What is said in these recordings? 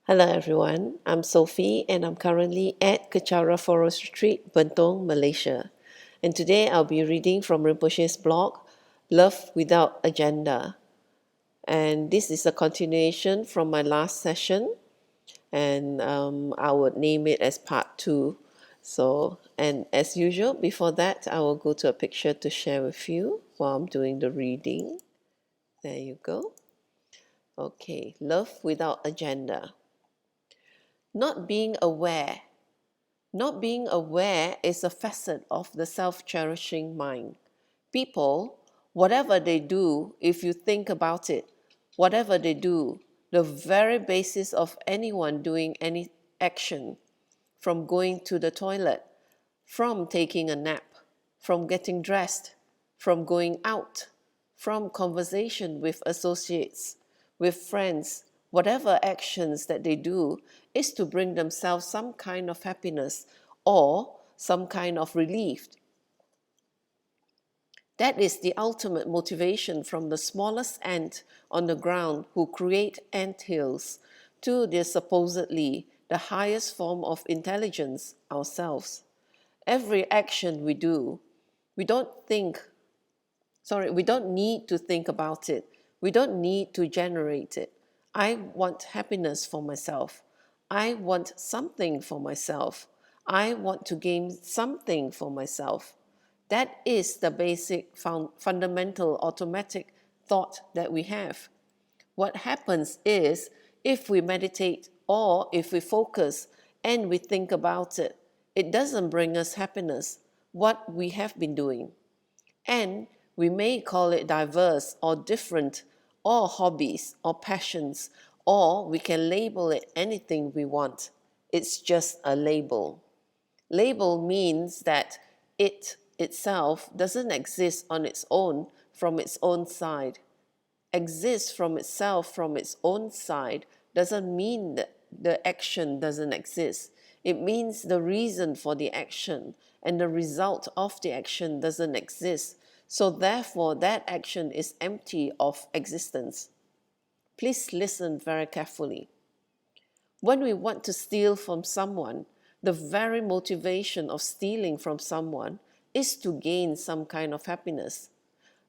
Hello everyone, I'm Sophie and I'm currently at Kechara Forest Retreat, Bentong, Malaysia. And today I'll be reading from Rinpoche's blog, Love Without Agenda. And this is a continuation from my last session, and I would name it as part 2. So, and as usual, before that, I will go to a picture to share with you while I'm doing the reading. There you go. Okay, Love Without Agenda. Not being aware. Not being aware is a facet of the self-cherishing mind. People, whatever they do, if you think about it, whatever they do, the very basis of anyone doing any action, from going to the toilet, from taking a nap, from getting dressed, from going out, from conversation with associates, with friends, whatever actions that they do is to bring themselves some kind of happiness or some kind of relief. That is the ultimate motivation, from the smallest ant on the ground who create ant hills to the supposedly the highest form of intelligence, ourselves. Every action we do, we don't need to think about it. We don't need to generate it. I want happiness for myself. I want something for myself. I want to gain something for myself. That is the basic fundamental automatic thought that we have. What happens is, if we meditate or if we focus and we think about it, it doesn't bring us happiness, what we have been doing. And we may call it diverse or different, or hobbies or passions, or we can label it anything we want. It's just a label. Label means that it itself doesn't exist on its own from its own side. Exist from itself from its own side doesn't mean that the action doesn't exist. It means the reason for the action and the result of the action doesn't exist. So therefore, that action is empty of existence. Please listen very carefully. When we want to steal from someone, the very motivation of stealing from someone is to gain some kind of happiness.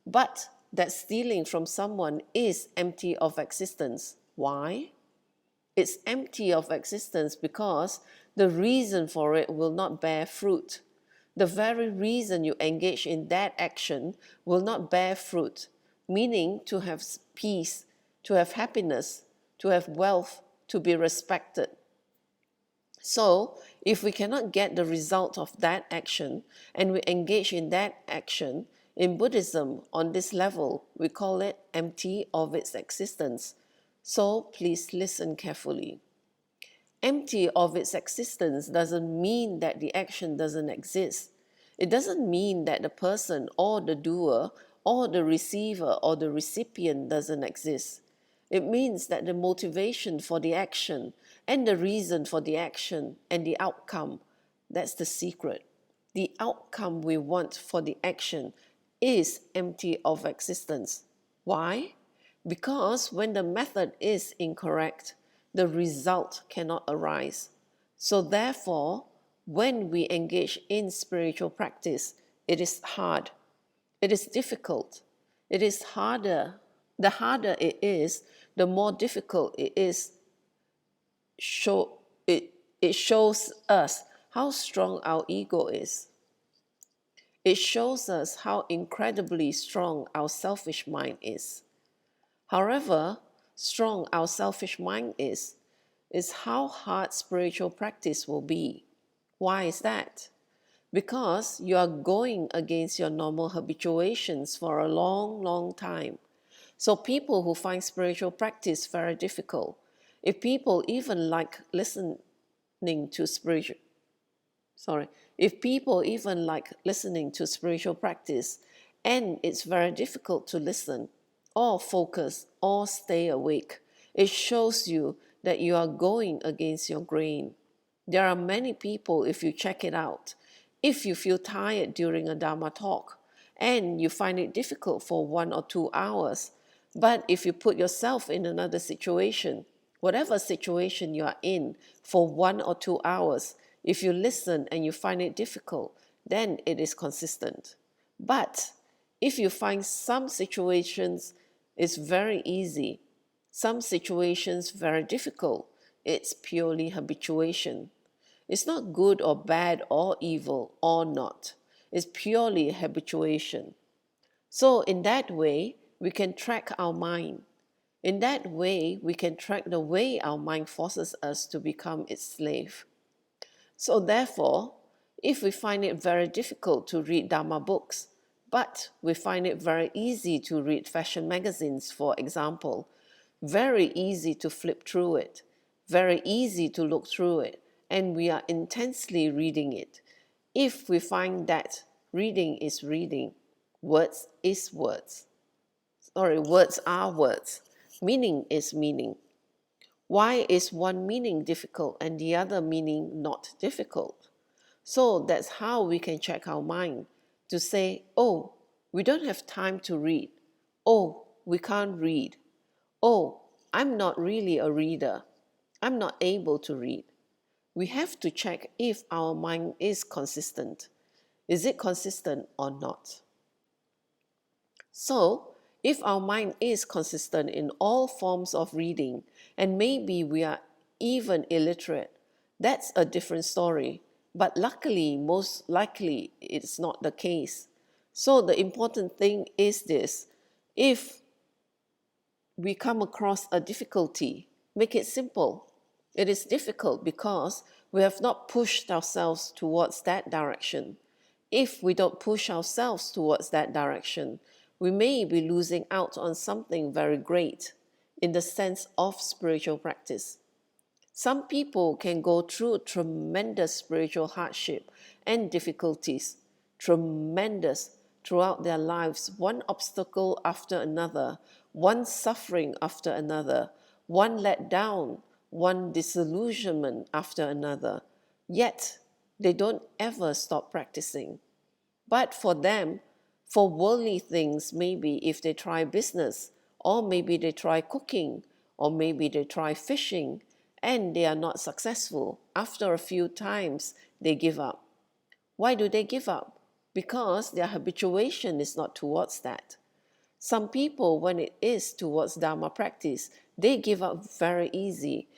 But that stealing from someone is empty of existence. Why? It's empty of existence because the reason for it will not bear fruit. The very reason you engage in that action will not bear fruit, meaning to have peace, to have happiness, to have wealth, to be respected. So, if we cannot get the result of that action and we engage in that action, in Buddhism, on this level, we call it empty of its existence. So, please listen carefully. Empty of its existence doesn't mean that the action doesn't exist. It doesn't mean that the person or the doer or the receiver or the recipient doesn't exist. It means that the motivation for the action and the reason for the action and the outcome, that's the secret. The outcome we want for the action is empty of existence. Why? Because when the method is incorrect, the result cannot arise. So therefore, when we engage in spiritual practice, it is hard. It is difficult. It is harder. The harder it is, the more difficult it is. It shows us how strong our ego is. It shows us how incredibly strong our selfish mind is. However strong our selfish mind is how hard spiritual practice will be. Why is that? Because you are going against your normal habituations for a long, long time. So people who find spiritual practice very difficult, if people even like listening to spiritual practice, and it's very difficult to listen or focus or stay awake, it shows you that you are going against your grain. There are many people, if you check it out, if you feel tired during a Dharma talk and you find it difficult for 1 or 2 hours, but if you put yourself in another situation, whatever situation you are in for 1 or 2 hours, if you listen and you find it difficult, then it is consistent. But if you find some situations is very easy, some situations very difficult, it's purely habituation. It's not good or bad or evil or not. It's purely habituation. So in that way, we can track our mind. In that way, we can track the way our mind forces us to become its slave. So therefore, if we find it very difficult to read Dharma books, but we find it very easy to read fashion magazines, for example, very easy to flip through it, very easy to look through it, and we are intensely reading it. If we find that reading is reading, words is words. Words are words. Meaning is meaning. Why is one meaning difficult and the other meaning not difficult? So that's how we can check our mind to say, oh, we don't have time to read. Oh, we can't read. Oh, I'm not really a reader. I'm not able to read. We have to check if our mind is consistent. Is it consistent or not? So, if our mind is consistent in all forms of reading, and maybe we are even illiterate, that's a different story. But luckily, most likely, it's not the case. So the important thing is this: if we come across a difficulty, make it simple. It is difficult because we have not pushed ourselves towards that direction. If we don't push ourselves towards that direction, we may be losing out on something very great in the sense of spiritual practice. Some people can go through tremendous spiritual hardship and difficulties, tremendous, throughout their lives, one obstacle after another, one suffering after another, one letdown, one disillusionment after another. Yet, they don't ever stop practicing. But for them, for worldly things, maybe if they try business, or maybe they try cooking, or maybe they try fishing, and they are not successful, after a few times, they give up. Why do they give up? Because their habituation is not towards that. Some people, when it is towards Dharma practice, they give up very easy.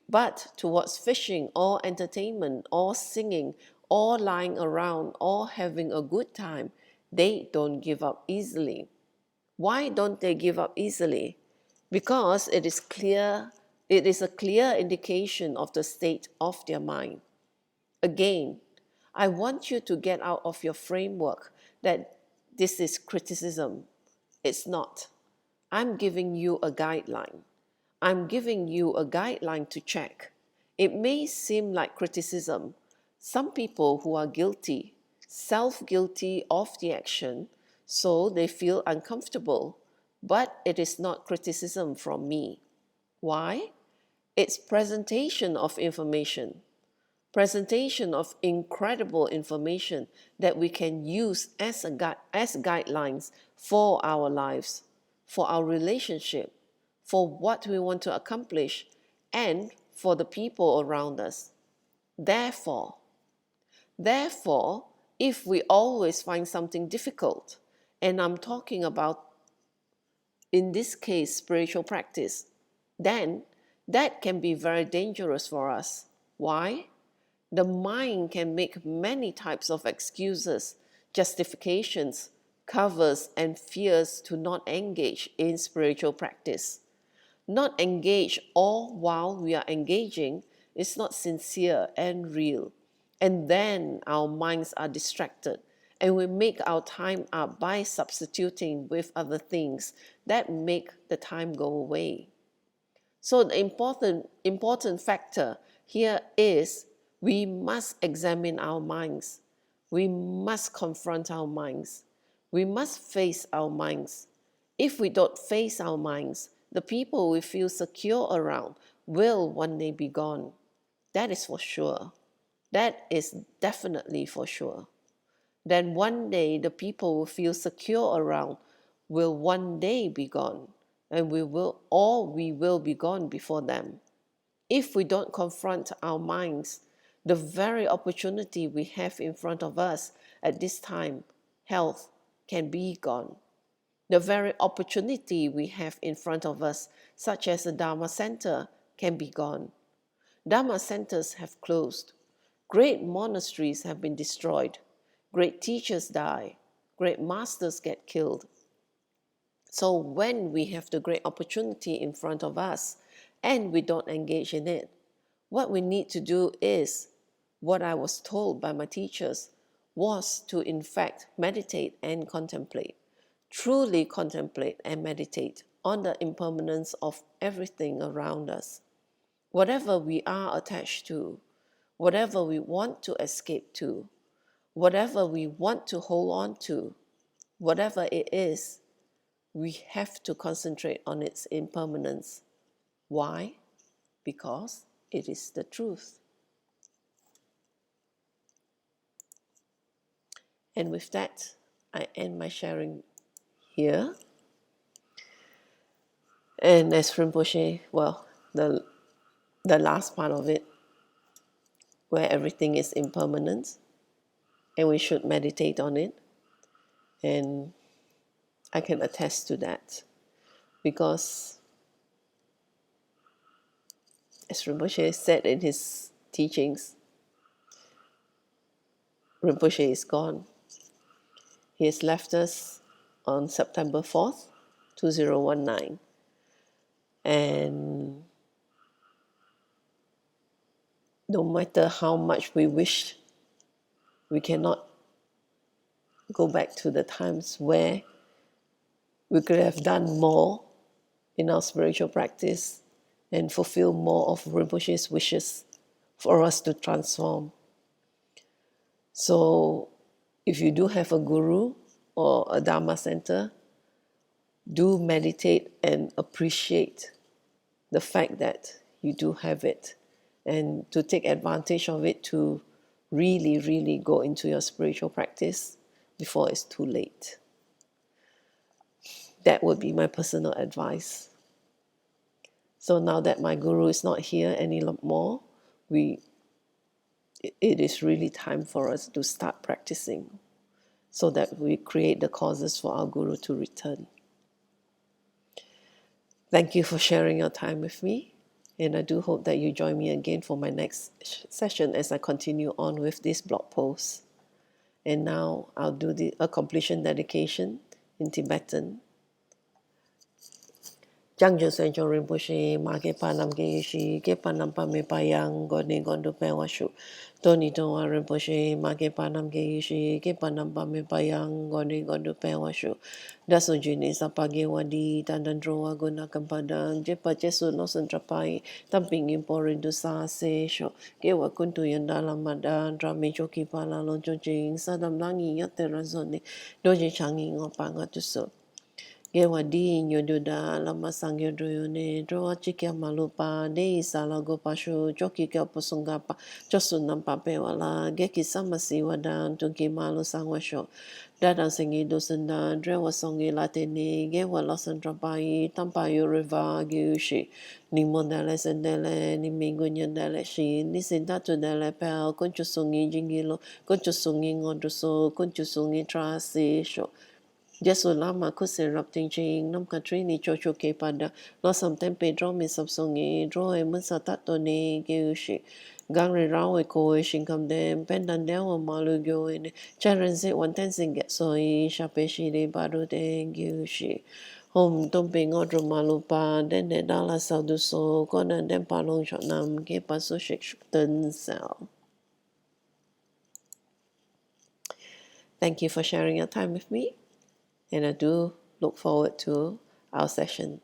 But towards fishing or entertainment or singing or lying around or having a good time, they don't give up easily. Why don't they give up easily? Because it is a clear indication of the state of their mind. Again, I want you to get out of your framework that this is criticism. It's not. I'm giving you a guideline. I'm giving you a guideline to check. It may seem like criticism. Some people who are guilty, self-guilty of the action, so they feel uncomfortable. But it is not criticism from me. Why? It's presentation of information. Presentation of incredible information that we can use as guidelines for our lives, for our relationship, for what we want to accomplish, and for the people around us. Therefore, if we always find something difficult, and I'm talking about, in this case, spiritual practice, then that can be very dangerous for us. Why? The mind can make many types of excuses, justifications, covers, and fears to not engage in spiritual practice. Not engage all while we are engaging is not sincere and real. And then our minds are distracted and we make our time up by substituting with other things that make the time go away. So the important factor here is we must examine our minds. We must confront our minds. We must face our minds. If we don't face our minds, the people we feel secure around will one day be gone. That is for sure. That is definitely for sure. Then one day the people we feel secure around will one day be gone. and we will be gone before them. If we don't confront our minds, the very opportunity we have in front of us at this time, health, can be gone. The very opportunity we have in front of us, such as the Dharma Center, can be gone. Dharma centers have closed. Great monasteries have been destroyed. Great teachers die. Great masters get killed. So when we have the great opportunity in front of us and we don't engage in it, what we need to do is what I was told by my teachers was to in fact meditate and contemplate, truly contemplate and meditate on the impermanence of everything around us. Whatever we are attached to, whatever we want to escape to, whatever we want to hold on to, whatever it is, we have to concentrate on its impermanence. Why? Because it is the truth. And with that, I end my sharing here. And as Rinpoche, well, the last part of it, where everything is impermanent, and we should meditate on it. And I can attest to that, because as Rinpoche said in his teachings, Rinpoche is gone. He has left us on September 4th, 2019. And no matter how much we wish, we cannot go back to the times where we could have done more in our spiritual practice and fulfill more of Rinpoche's wishes for us to transform. So if you do have a guru or a Dharma center, do meditate and appreciate the fact that you do have it, and to take advantage of it to really, really go into your spiritual practice before it's too late. That would be my personal advice. So now that my guru is not here anymore, it is really time for us to start practicing so that we create the causes for our guru to return. Thank you for sharing your time with me, and I do hope that you join me again for my next session as I continue on with this blog post. And now I'll do a completion dedication in Tibetan. Jangjo Sencho Rinpoche, Ma Ke Panam Ke Yishi, Ke Panam Pame Payang, Goni Gondo Pewashu. Toni Toa Rinpoche, Ma Ke Panam Ke Yishi, Ke Panam Pame Payang, Goni Gondo Pewashu. Daso Jini Sapage Wadi, Tandandroa Guna Kampadang, Jepa Jesu no Santrapai, Tamping Imporindu Sa Se Sho, Gewa Kuntu Yandala Madan, Drame Joki Pala Lonjo Jing, Sadam Langi Yaterazone, Doji Changi Ngopanga to so. Gewa di nyoduda lama sangyo doyone droa chikia malupa de isala gopashu joki kia posungapa josu nampa pewala geki samasi wadan tunki malu sangwasho dadan singi dosenda drewa songi latini gewa losan trapai tampayo riva gyushi ni mondele sendele ni mingo nyandele shi ni sindatu dele pel konchu sungi jingilo konchu sungi ngonduso konchu sungi trasi sho Jesu lama kusin rap ting ching nam katri ni cho cho ke pada lo sam tempe dro mi sap songi dro e mun sa tat to ni ge shi gang re rao e ko e shin kam dem pen dan de wa ma lu gyo e ne charan se wan ten sing get so i sha pe shi de ba do de ge shi hom tom pe ngo dro ma lu pa den de da la sa du so ko nan dem pa long shot nam ge pa so shik shuk ten sao. Thank you for sharing your time with me. And I do look forward to our session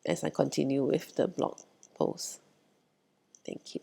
as I continue with the blog post. Thank you.